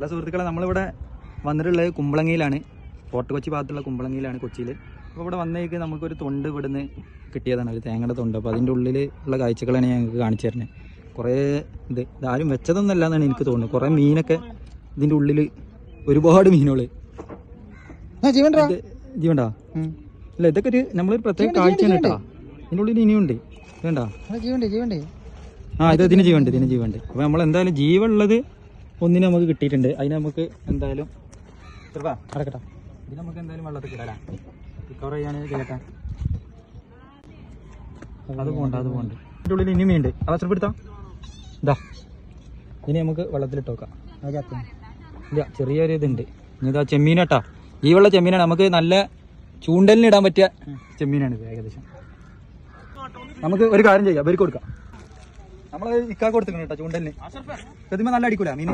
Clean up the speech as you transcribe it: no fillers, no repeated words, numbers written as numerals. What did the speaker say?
അല്ല സുഹൃത്തുക്കളെ, നമ്മളിവിടെ വന്നിട്ടുള്ളത് കുമ്പളങ്ങിയിലാണ്. ഫോർട്ട് കൊച്ചി ഭാഗത്തുള്ള കുമ്പളങ്ങിയിലാണ്, കൊച്ചിയിൽ. അപ്പോൾ ഇവിടെ വന്നേക്ക് നമുക്കൊരു തൊണ്ട് ഇവിടുന്ന് കിട്ടിയതാണ്, ഒരു തേങ്ങയുടെ തൊണ്ട്. അപ്പോൾ അതിൻ്റെ ഉള്ളിൽ ഉള്ള കാഴ്ചകളാണ് ഞങ്ങൾക്ക് കാണിച്ചു തരുന്നത്. കുറേ ഇതാരും വെച്ചതൊന്നല്ല എന്നാണ് എനിക്ക് തോന്നുന്നത്. കുറേ മീനൊക്കെ ഇതിൻ്റെ ഉള്ളിൽ, ഒരുപാട് മീനുകൾ. ജീവണ്ടാ? അല്ല, ഇതൊക്കെ ഒരു നമ്മളൊരു പ്രത്യേക കാഴ്ചയാണ് കേട്ടോ. ഇതിൻ്റെ ഉള്ളിൽ ഇനിയുണ്ട്, വേണ്ട? ഇത് ഇതിന് ജീവണ്ട്. അപ്പോൾ നമ്മൾ എന്തായാലും ജീവുള്ളത് ഒന്നിനെ നമുക്ക് കിട്ടിയിട്ടുണ്ട്. അതിന് നമുക്ക് എന്തായാലും അടക്കട്ടാ, ഇത് നമുക്ക് എന്തായാലും വെള്ളത്തിൽ കിടാം, റിക്കവർ ചെയ്യാൻ കേട്ടാ. അത് പോകണ്ട. ഇതിൻ്റെ ഉള്ളിൽ ഇനി മീനുണ്ട്, അത് ചെറുപ്പെടുത്താം. ഇതാ, ഇനി നമുക്ക് വെള്ളത്തിലിട്ട് നോക്കാം. ഇല്ല, ചെറിയൊരു ഇതുണ്ട്. ഇതാ ചെമ്മീനാട്ടാ, ജീവുള്ള ചെമ്മീനാണ്. നമുക്ക് നല്ല ചൂണ്ടലിന് ഇടാൻ പറ്റിയ ചെമ്മീനാണിത്. ഏകദേശം നമുക്ക് ഒരു കാര്യം ചെയ്യാം, ഇവർക്ക് കൊടുക്കാം. നമ്മൾ ഇക്കാക്ക് കൊടുത്തിട്ടുണ്ട് കേട്ടോ ചൂണ്ടലിന്. ഇതിന്മേൽ നല്ല അടിക്കൂല മീൻ.